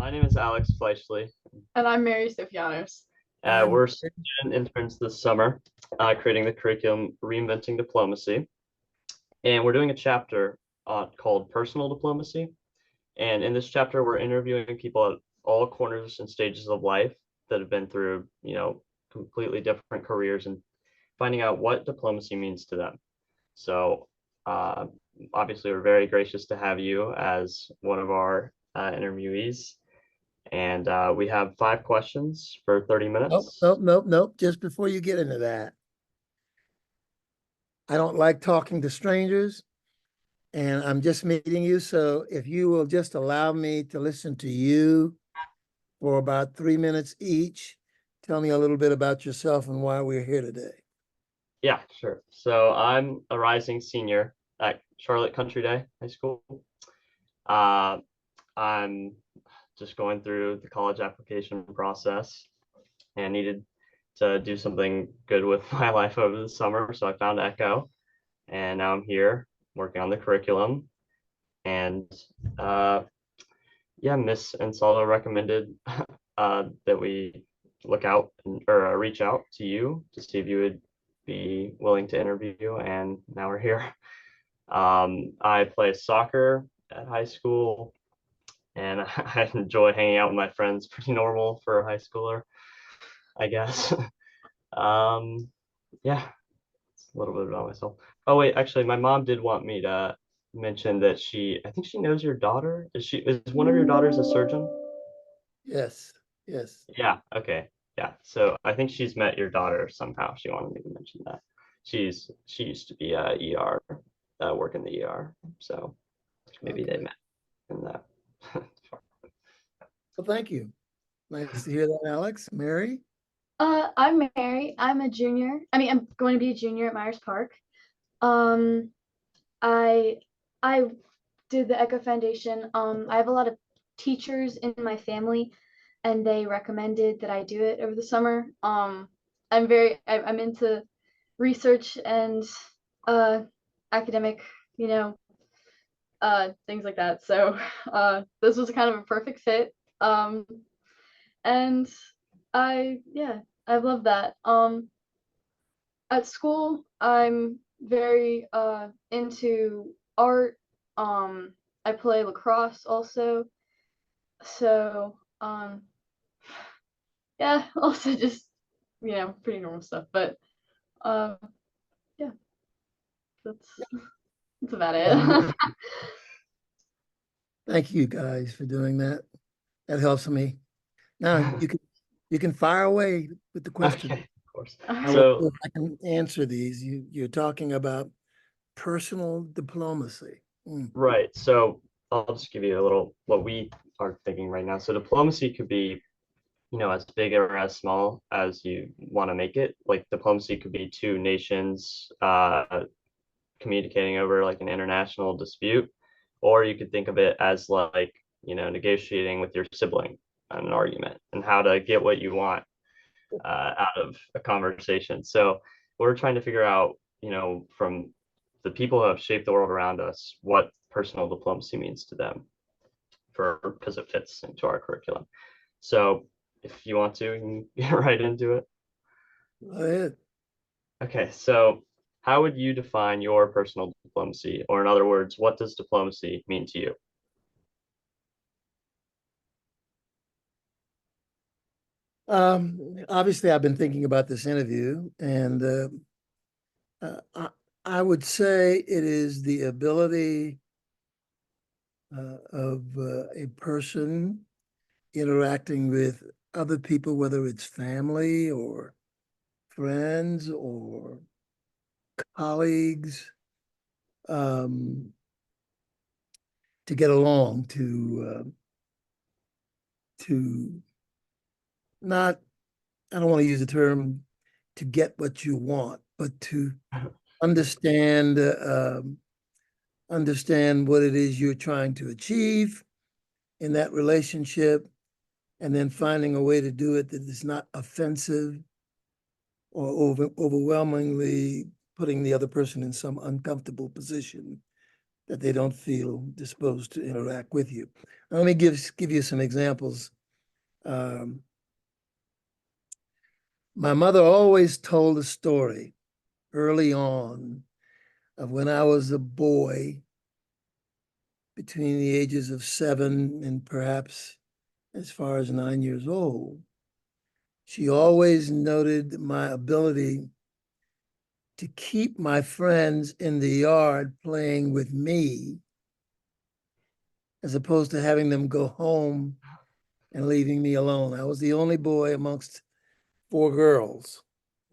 My name is Alex Fleishley. And I'm Mary Sofianos. I'm We're student interns this summer, creating the curriculum Reinventing Diplomacy. And we're doing a chapter called Personal Diplomacy. And in this chapter, we're interviewing people at all corners and stages of life that have been through, completely different careers and finding out what diplomacy means to them. So, uh, obviously, we're very gracious to have you as one of our interviewees. And we have 5 questions for 30 Nope, minutes. nope, nope, nope. Just before you get into that, I don't like talking to strangers, and I'm just meeting you. So if you will just allow me to listen to you for about 3 minutes each, tell me a little bit about yourself and why we're here today. Yeah, sure. So I'm a rising senior at Charlotte Country Day High School. Uh, I'm just going through the college application process and needed to do something good with my life over the summer. So I found Echo, and now I'm here working on the curriculum. And uh, yeah, Miss Ansaldo recommended that we look out or reach out to you to see if you would be willing to interview, and now we're here. I play soccer at high school, and I enjoy hanging out with my friends. Pretty normal for a high schooler, I guess. um, yeah, it's a little bit about myself. Oh wait, actually, my mom did want me to mention that I think she knows your daughter. Is one of your daughters a surgeon? Yes, yes. Yeah, okay. Yeah. So I think she's met your daughter somehow. She wanted me to mention that. She used to be ER, work in the ER. So maybe they Okay. met in that. Well, thank you. Nice to hear that, Alex. Mary? I'm Mary. I'm a junior. I'm going to be a junior at Myers Park. Um, I I did the Echo Foundation. I have a lot of teachers in my family, and they recommended that I do it over the summer. I'm into research and uh academic, you know, things like that. So this was kind of a perfect fit. And yeah, I love that. At school, I'm very into art. I play lacrosse also. So yeah, also just pretty normal stuff. But uh, yeah, that's that's about Well, it. thank you guys for doing that. That helps me. Now you can fire away with the question. Okay, of course. All I will right. see So if I can answer these. You're talking about personal diplomacy. Mm. right. So I'll just give you a little what we are thinking right now. So diplomacy could be, as big or as small as you want to make it. Like diplomacy could be two nations communicating over like an international dispute, or you could think of it as like, negotiating with your sibling on an argument and how to get what you want out of a conversation. So we're trying to figure out, from the people who have shaped the world around us, what personal diplomacy means to them because it fits into our curriculum. So if you want to, you can get right into it. Go ahead. Okay, so how would you define your personal diplomacy? Or in other words, what does diplomacy mean to you? Obviously, I've been thinking about this interview, and I would say it is the ability of a person interacting with other people, whether it's family or friends or colleagues, um, to get along, to not, I don't want to use the term to get what you want, but to understand understand what it is you're trying to achieve in that relationship, and then finding a way to do it that is not offensive or overwhelmingly putting the other person in some uncomfortable position that they don't feel disposed to interact with you. Now, let me give you some examples. My mother always told a story early on of when I was a boy between the ages of 7 and perhaps as far as 9 years old. She always noted my ability to keep my friends in the yard playing with me, as opposed to having them go home and leaving me alone. I was the only boy amongst 4 girls.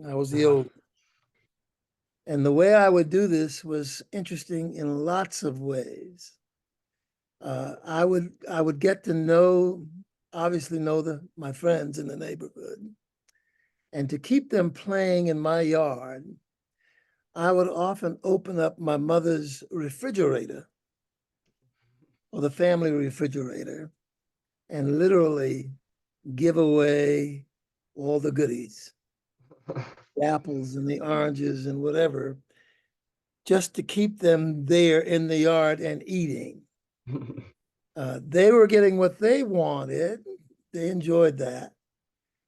I was the oldest. And the way I would do this was interesting in lots of ways. I would get to know, obviously know my friends in the neighborhood, and to keep them playing in my yard, I would often open up my mother's refrigerator or the family refrigerator and literally give away all the goodies, the apples and the oranges and whatever, just to keep them there in the yard and eating. They were getting what they wanted. They enjoyed that.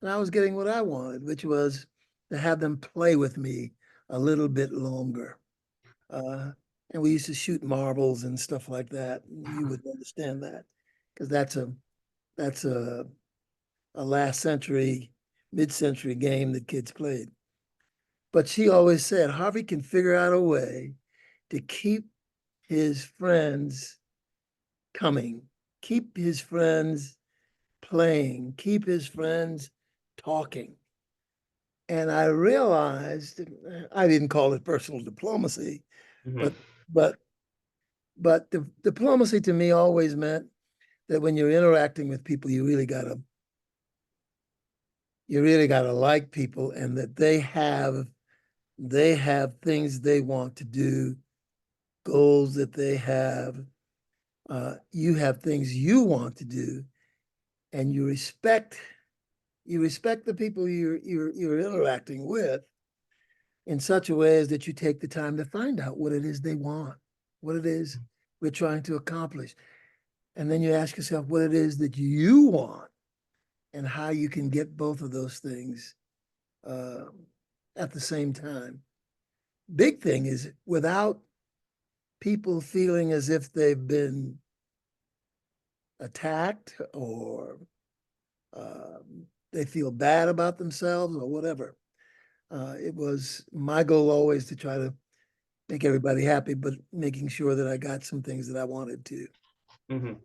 And I was getting what I wanted, which was to have them play with me a little bit longer. And we used to shoot marbles and stuff like that. You would understand that because that's a last century, mid-century game that kids played. But she always said Harvey can figure out a way to keep his friends coming, keep his friends playing, keep his friends talking. And I realized I didn't call it personal diplomacy, but but but the diplomacy to me always meant that when you're interacting with people, you really gotta like people, and that they have things they want to do, goals that they have. You have things you want to do, and you respect the people you're interacting with in such a way as that you take the time to find out what it is they want, what it is we're trying to accomplish. And then you ask yourself what it is that you want and how you can get both of those things uh, at the same time. Big thing is without people feeling as if they've been attacked or they feel bad about themselves or whatever. It was my goal always to try to make everybody happy, but making sure that I got some things that I wanted to. Mhm.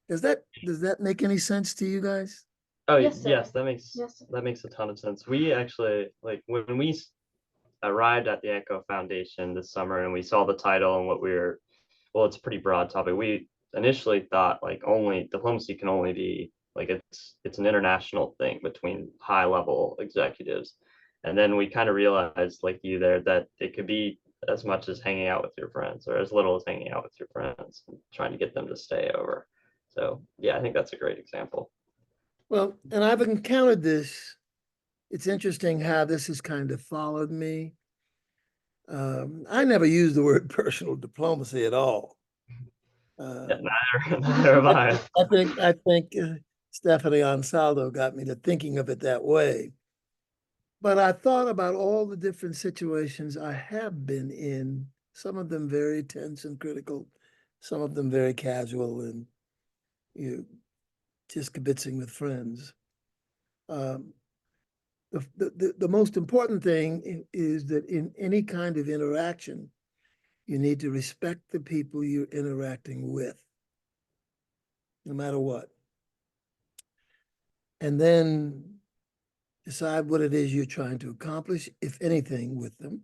Does that make any sense to you guys? Oh, Yes, sir. yes, that makes Yes, sir. that makes a ton of sense. We actually like when we arrived at the Echo Foundation this summer and we saw the title and what we were, well, it's a pretty broad topic. We initially thought like only diplomacy can only be like it's an international thing between high level executives. And then we kind of realized, like you there, that it could be as much as hanging out with your friends or as little as hanging out with your friends and trying to get them to stay over. So yeah, I think that's a great example. Well, and I've encountered this. It's interesting how this has kind of followed me. I never used the word personal diplomacy at all. Yeah, Um, neither have I. I think Stephanie Ansaldo got me to thinking of it that way. But I thought about all the different situations I have been in, some of them very tense and critical, some of them very casual and you know, just kibitzing with friends. Um, the most important thing is that in any kind of interaction, you need to respect the people you're interacting with, no matter what. And then decide what it is you're trying to accomplish, if anything, with them,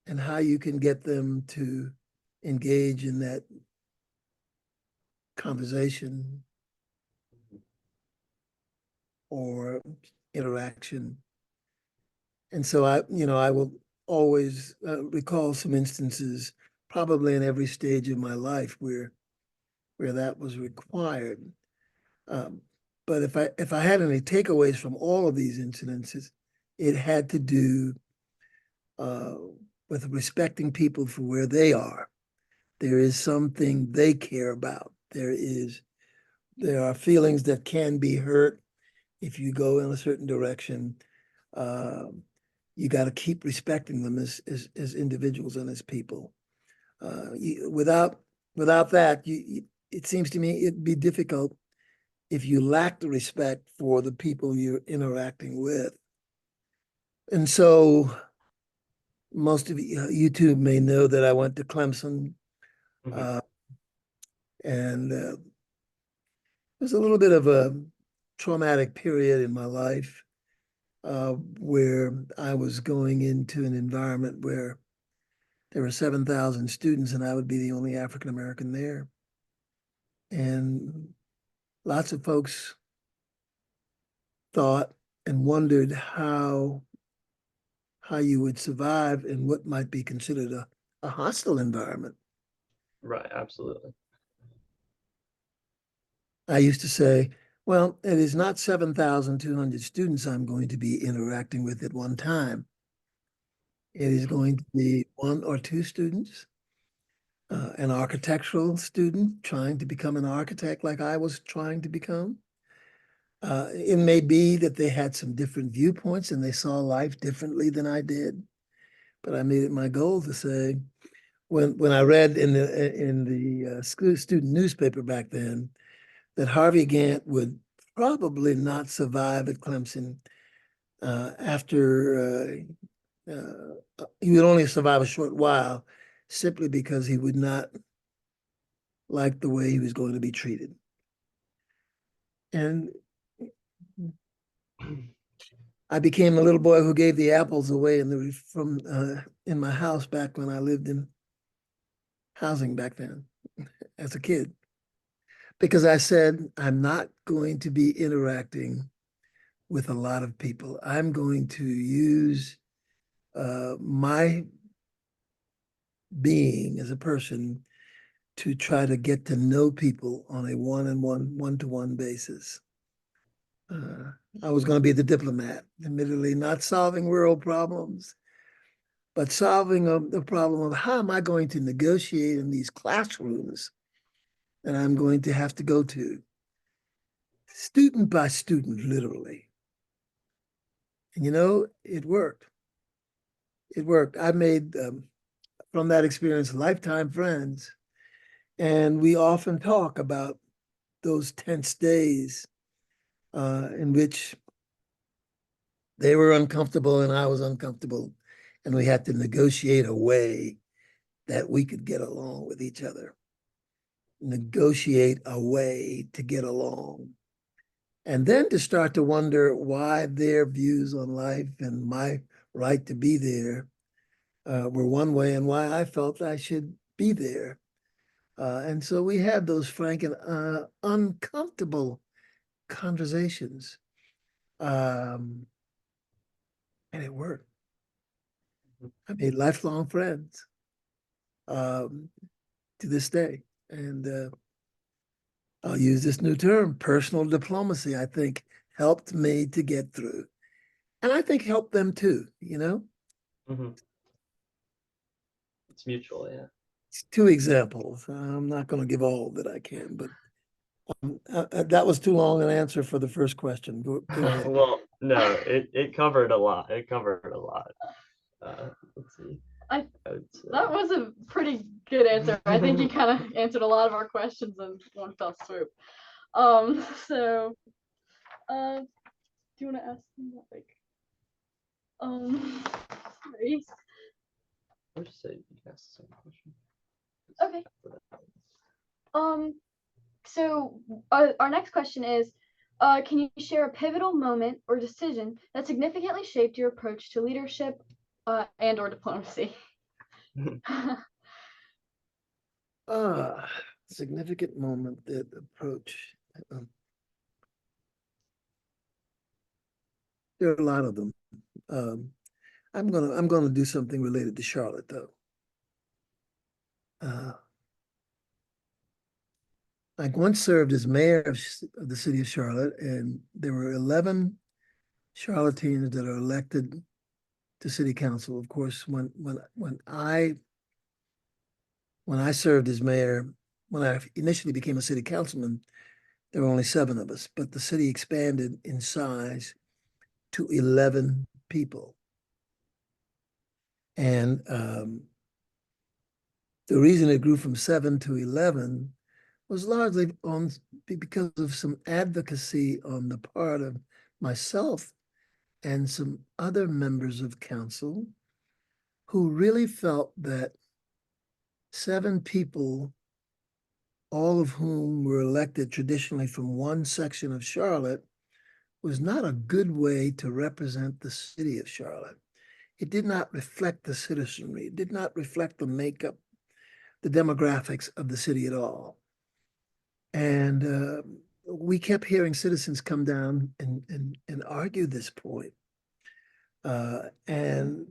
and how you can get them to engage in that conversation or interaction. And so I will always recall some instances, probably in every stage of my life, where that was required. Um, but if I had any takeaways from all of these incidences, it had to do uh, with respecting people for where they are, There is something they care about. There are feelings that can be hurt if you go in a certain direction. You got to keep respecting them as individuals and as people. Without that, it seems to me it'd be difficult if you lack the respect for the people you're interacting with. And so most of you two may know that I went to Clemson, Mhm. and it was a little bit of a traumatic period in my life, where I was going into an environment where there were 7,000 students and I would be the only African American there. And lots of folks thought and wondered how you would survive in what might be considered a hostile environment. Right, absolutely. I used to say, well, it is not 7,200 students I'm going to be interacting with at one time. It is going to be one or two students, an architectural student trying to become an architect like I was trying to become. It may be that they had some different viewpoints and they saw life differently than I did, but I made it my goal to say, when I read in the student newspaper back then that Harvey Gantt would probably not survive at Clemson, after he would only survive a short while, simply because he would not like the way he was going to be treated. And I became the little boy who gave the apples away in my house back when I lived in housing back then as a kid, because I said, I'm not going to be interacting with a lot of people. I'm going to use my being as a person to try to get to know people on a one-to-one basis. I was going to be the diplomat, admittedly not solving world problems, but solving the problem of how am I going to negotiate in these classrooms that I'm going to have to go to, student by student, literally. And it worked. It worked. I made, from that experience, lifetime friends. And we often talk about those tense days in which they were uncomfortable and I was uncomfortable. And we had to negotiate a way that we could get along with each other. Negotiate a way to get along. And then to start to wonder why their views on life and my right to be there were one way and why I felt I should be there. And so we had those frank and uncomfortable conversations. And it worked. I made lifelong friends um, to this day. And I'll use this new term, personal diplomacy, I think helped me to get through. And I think helped them too. Mhm. It's mutual, yeah. It's two examples. I'm not going to give all that I can, but that was too long an answer for the first question. Go ahead. Well, no, it covered a lot. It covered a lot. Let's see. I would say. That was a pretty good answer. I think you kind of answered a lot of our questions in one fell swoop. So, do you want to ask them that, sorry. Or just say you can ask the same question. Okay. So our next question is, can you share a pivotal moment or decision that significantly shaped your approach to leadership and or diplomacy? Significant moment that approach. There are a lot of them. I'm gonna do something related to Charlotte though. I once served as mayor of the city of Charlotte, and there were 11 Charlotteans that are elected to city council. Of course, when I When I served as mayor, when I initially became a city councilman, there were only 7 of us, but the city expanded in size to 11 people. And the reason it grew from 7 to 11 was largely because of some advocacy on the part of myself and some other members of council who really felt that 7 people, all of whom were elected traditionally from one section of Charlotte, was not a good way to represent the city of Charlotte. It did not reflect the citizenry. It did not reflect the makeup, the demographics of the city at all. And we kept hearing citizens come down and argue this point. And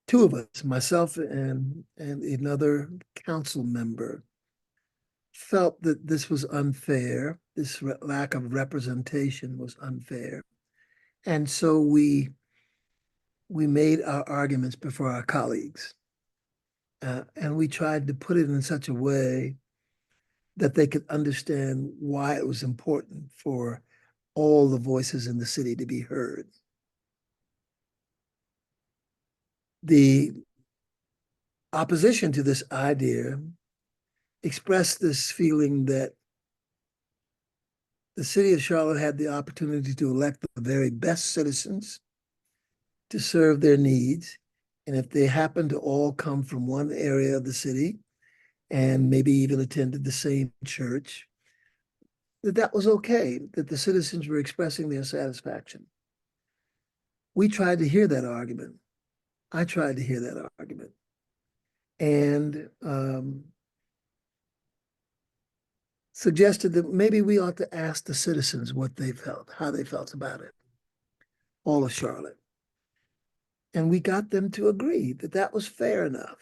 2 of us, myself and another council member, felt that this was unfair. This lack of representation was unfair. And so we made our arguments before our colleagues. And we tried to put it in such a way that they could understand why it was important for all the voices in the city to be heard. The opposition to this idea expressed this feeling that the city of Charlotte had the opportunity to elect the very best citizens to serve their needs. And if they happened to all come from one area of the city and maybe even attended the same church, that was okay, that the citizens were expressing their satisfaction. We tried to hear that argument. I tried to hear that argument. And suggested that maybe we ought to ask the citizens what they felt, how they felt about it, all of Charlotte. And we got them to agree that that was fair enough.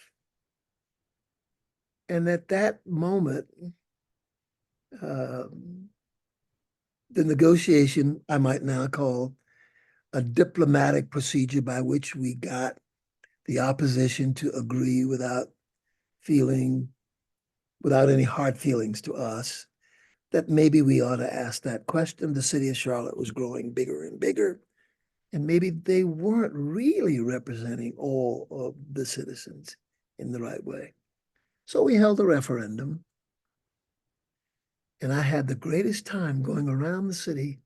And at that moment, the negotiation, I might now call a diplomatic procedure by which we got the opposition to agree without any hard feelings to us, that maybe we ought to ask that question. The city of Charlotte was growing bigger and bigger, and maybe they weren't really representing all of the citizens in the right way. So we held a referendum, and I had the greatest time going around the city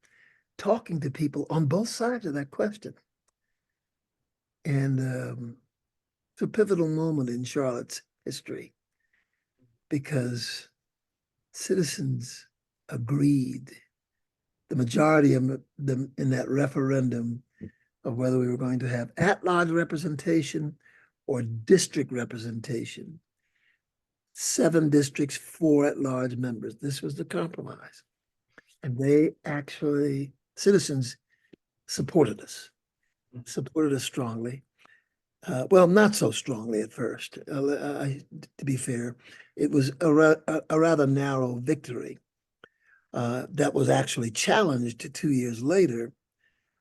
talking to people on both sides of that question. And it's a pivotal moment in Charlotte's history because citizens agreed, the majority of them in that referendum, of whether we were going to have at-large representation or district representation. 7 districts, 4 at-large members. This was the compromise. And citizens supported us strongly. Well, not so strongly at first. To be fair, it was a rather narrow victory that was actually challenged 2 years later,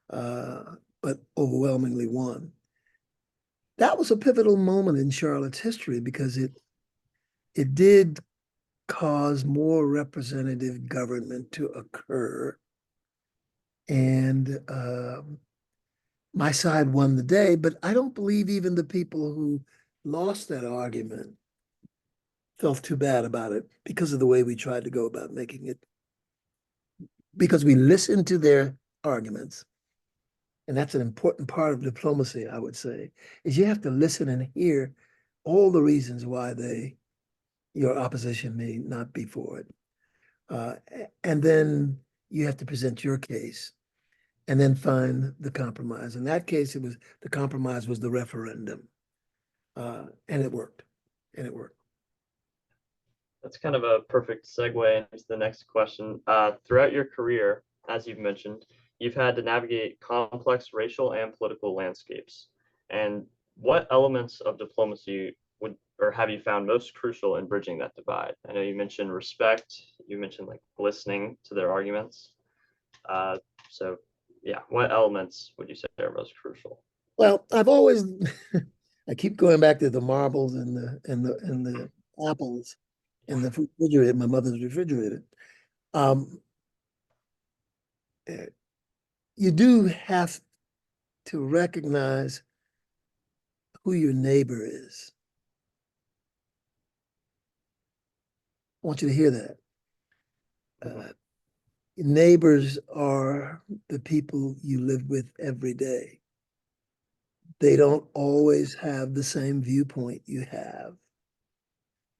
but overwhelmingly won. That was a pivotal moment in Charlotte's history because it did cause more representative government to occur. And my side won the day, but I don't believe even the people who lost that argument felt too bad about it because of the way we tried to go about making it. Because we listened to their arguments. And that's an important part of diplomacy, I would say, is you have to listen and hear all the reasons why your opposition may not be for it. And then you have to present your case and then find the compromise. In that case, the compromise was the referendum. And it worked. That's kind of a perfect segue into the next question. Throughout your career, as you've mentioned, you've had to navigate complex racial and political landscapes. And what elements of diplomacy have you found most crucial in bridging that divide? I know you mentioned respect, you mentioned like listening to their arguments. So yeah, what elements would you say are most crucial? Well, I've always I keep going back to the marbles and the apples in the refrigerator, my mother's refrigerator. Um, eh, you do have to recognize who your neighbor is. I want you to hear that. Neighbors are the people you live with every day. They don't always have the same viewpoint you have.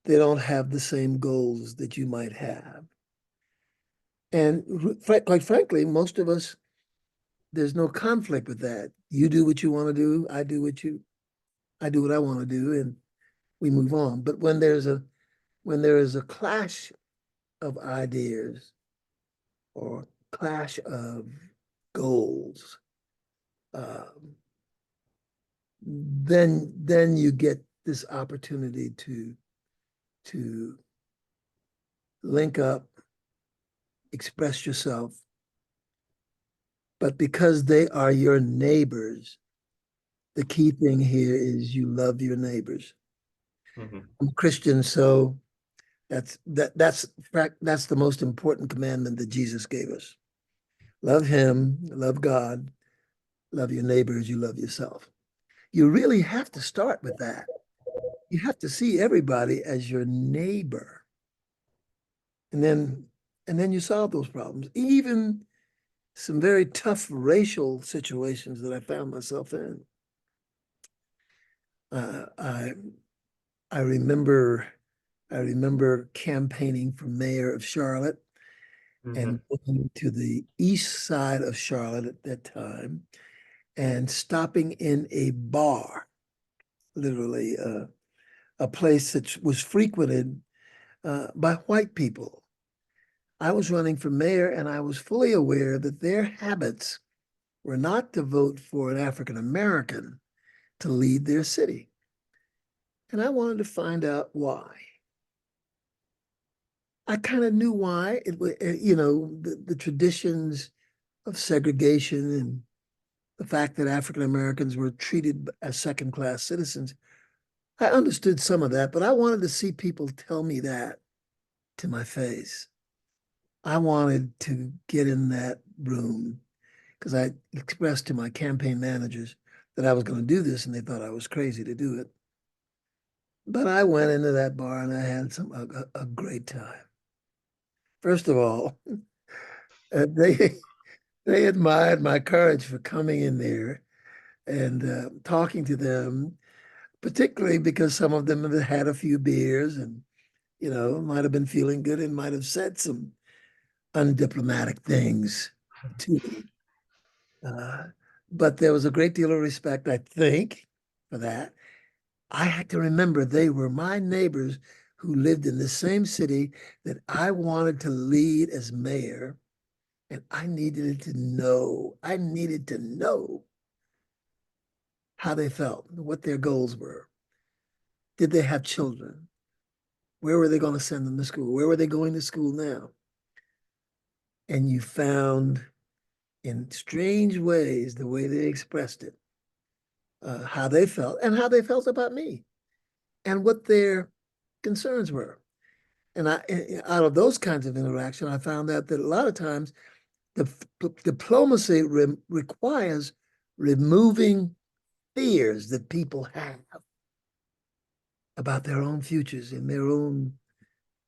They don't have the same goals that you might have. And quite frankly, most of us, there's no conflict with that. You do what you want to do, I do what I want to do, and we move on. But when there is a clash of ideas or clash of goals, then you get this opportunity to link up, express yourself. But because they are your neighbors, the key thing here is you love your neighbors. Mhm. I'm Christian, so that's the most important commandment that Jesus gave us. Love him, love God, love your neighbor as you love yourself. You really have to start with that. You have to see everybody as your neighbor. And then you solve those problems. Even some very tough racial situations that I found myself in. Uh, I I remember I remember campaigning for mayor of Charlotte and Mhm. going to the east side of Charlotte at that time and stopping in a bar, literally a place that was frequented by white people. I was running for mayor and I was fully aware that their habits were not to vote for an African American to lead their city. And I wanted to find out why. I kind of knew why. It was, the traditions of segregation and the fact that African Americans were treated as second-class citizens. I understood some of that, but I wanted to see people tell me that to my face. I wanted to get in that room because I expressed to my campaign managers that I was going to do this, and they thought I was crazy to do it. But I went into that bar and I had a great time. First of all, they they admired my courage for coming in there and talking to them, particularly because some of them had had a few beers and might have been feeling good and might have said some undiplomatic things to me. Uh, but there was a great deal of respect, I think, for that. I had to remember they were my neighbors who lived in the same city that I wanted to lead as mayor. And I needed to know how they felt, what their goals were. Did they have children? Where were they going to send them to school? Where were they going to school now? And you found in strange ways the way they expressed it, how they felt and how they felt about me and what their concerns were. And out of those kinds of interaction, I found out that a lot of times the diplomacy requires removing fears that people have about their own futures and their own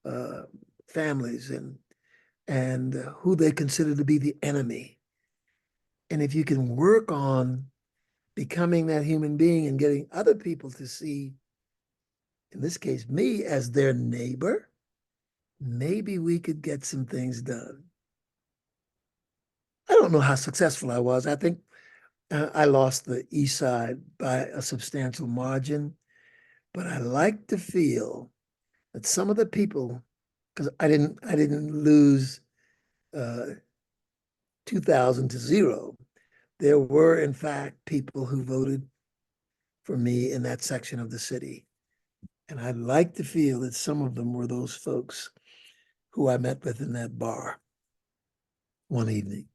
uh, families and who they consider to be the enemy. And if you can work on becoming that human being and getting other people to see, in this case, me as their neighbor, maybe we could get some things done. I don't know how successful I was. I think I lost the East Side by a substantial margin, but I like to feel that some of the people, because I didn't lose 2,000 to zero. There were, in fact, people who voted for me in that section of the city. And I'd like to feel that some of them were those folks who I met with in that bar one evening.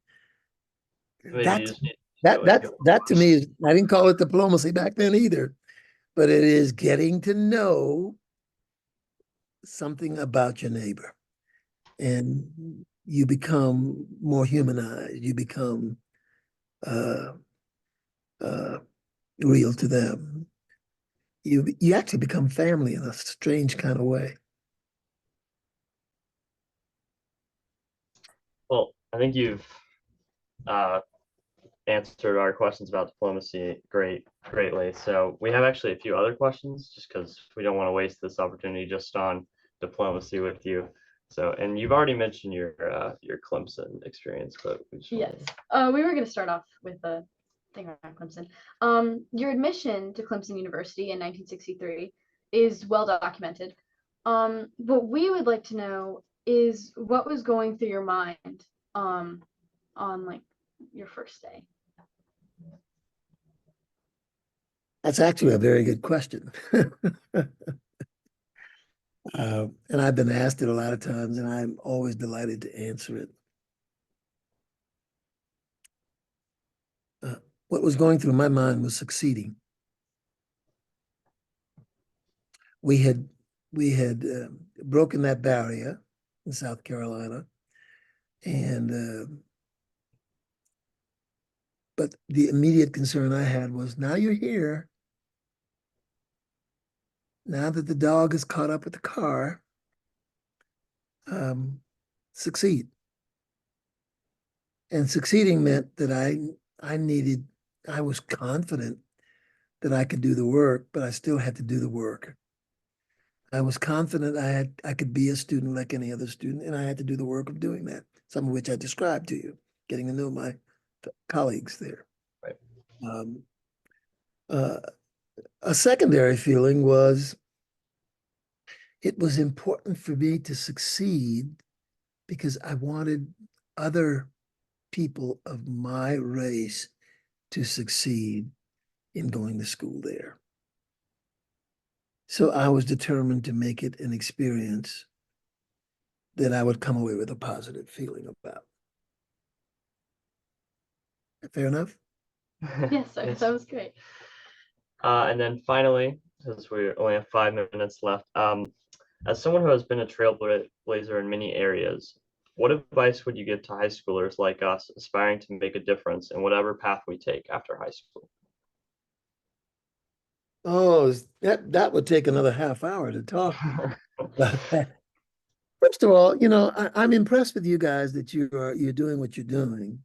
Maybe you That just need to that show it. that that to me is, I didn't call it diplomacy back then either. but it is getting to know something about your neighbor. And you become more humanized. You become uh, uh, real to them. You actually become family in a strange kind of way. Well, I think you've uh, answered our questions about diplomacy greatly. So we have actually a few other questions just because we don't want to waste this opportunity just on diplomacy with you. So, and you've already mentioned your Clemson experience, but we just Yes. wanted We were going to start off with a thing around Clemson. Your admission to Clemson University in 1963 is well documented. What we would like to know is what was going through your mind on like your first day. That's actually a very good question. And I've been asked it a lot of times, and I'm always delighted to answer it. Uh, what was going through my mind was succeeding. We had broken that barrier in South Carolina, and but the immediate concern I had was, now you're here. Now that the dog is caught up with the car, succeed. And succeeding meant that I was confident that I could do the work, but I still had to do the work. I was confident I could be a student like any other student, and I had to do the work of doing that, some of which I described to you, getting to know my colleagues there. Right. Um, uh, a secondary feeling was it was important for me to succeed because I wanted other people of my race to succeed in going to school there. So I was determined to make it an experience that I would come away with a positive feeling about. Fair enough? Yes, that was great. And then finally, since we only have 5 minutes left, as someone who has been a trailblazer in many areas, what advice would you give to high schoolers like us aspiring to make a difference in whatever path we take after high school? Oh, that would take another half hour to talk about that. First of all, I'm impressed with you guys that you're doing what you're doing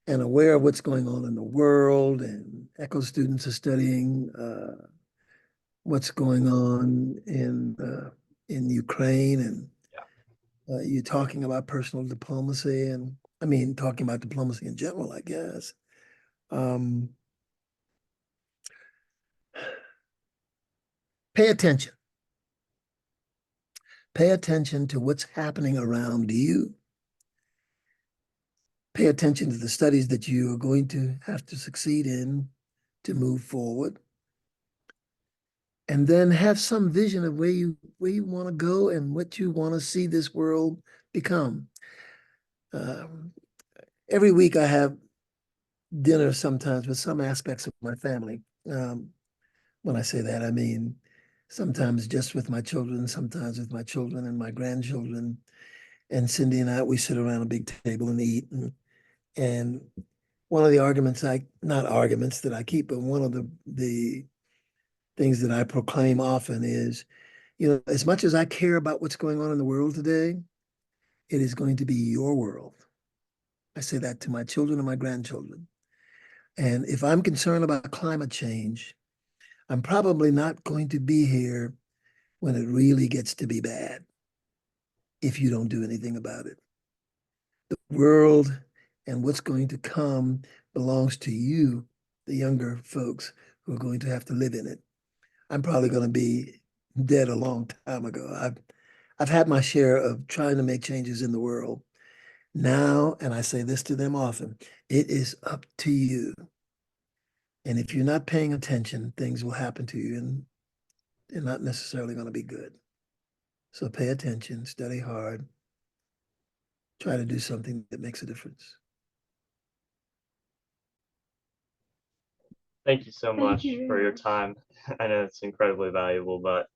and aware of what's going on in the world, and ECHO students are studying what's going on in Ukraine, and you're talking about personal diplomacy, and I mean talking about diplomacy in general, I guess. Um, pay attention. Pay attention to what's happening around you. Pay attention to the studies that you are going to have to succeed in to move forward. And then have some vision of where you want to go and what you want to see this world become. Um, every week I have dinner sometimes with some aspects of my family. When I say that, I mean sometimes just with my children, sometimes with my children and my grandchildren. And Cindy and I, we sit around a big table and eat. And one of the arguments not arguments that I keep, but one of the things that I proclaim often is, as much as I care about what's going on in the world today, it is going to be your world. I say that to my children and my grandchildren. And if I'm concerned about climate change, I'm probably not going to be here when it really gets to be bad if you don't do anything about it. The world and what's going to come belongs to you, the younger folks who are going to have to live in it. I'm probably going to be dead a long time ago. I've had my share of trying to make changes in the world. Now, and I say this to them often, it is up to you. And if you're not paying attention, things will happen to you, and they're not necessarily going to be good. So pay attention, study hard, try to do something that makes a difference. Thank you so Thank much you very for your much. time. I know it's incredibly valuable, but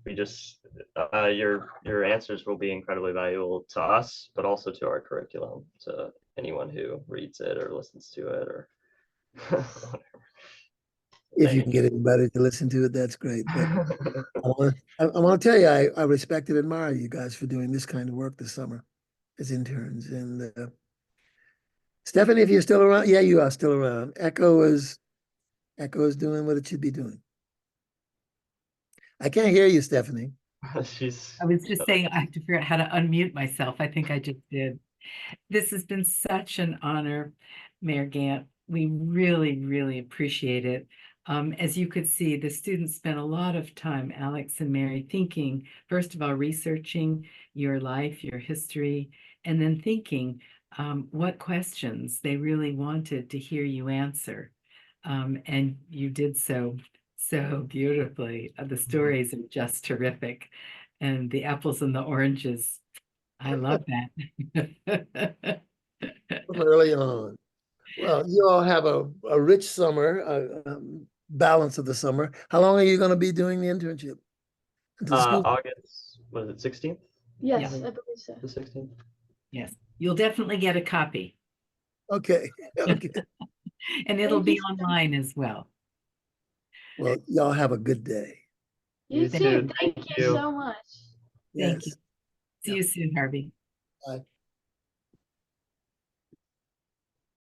your answers will be incredibly valuable to us, but also to our curriculum, to anyone who reads it or listens to it or whatever. If you Thank can get anybody to listen to it, that's great. But I want to tell you, I respect and admire you guys for doing this kind of work this summer as interns. And Stephanie, if you're still around, yeah, you are still around. Echo is doing what it should be doing. I can't hear you, Stephanie. She's I was just saying I have to figure out how to unmute myself. I think I just did. This has been such an honor, Mayor Gantt. We really, really appreciate it. As you could see, the students spent a lot of time, Alex and Mary, thinking, first of all, researching your life, your history, and then thinking what questions they really wanted to hear you answer. And you did so beautifully. The stories are just terrific. And the apples and the oranges, I love that. From early on. Well, you all have a rich summer, balance of the summer. How long are you going to be doing the internship? Until school? August, was it 16th? Yes, Yeah. I believe so. The 16th? Yes, you'll definitely get a copy, Okay. Okay. and it'll Thank be you so online as well. Well, y'all have a good day. You You too. too. Thank Thank you you. so much. Thank you. Yes. See you soon, Harvey. Bye.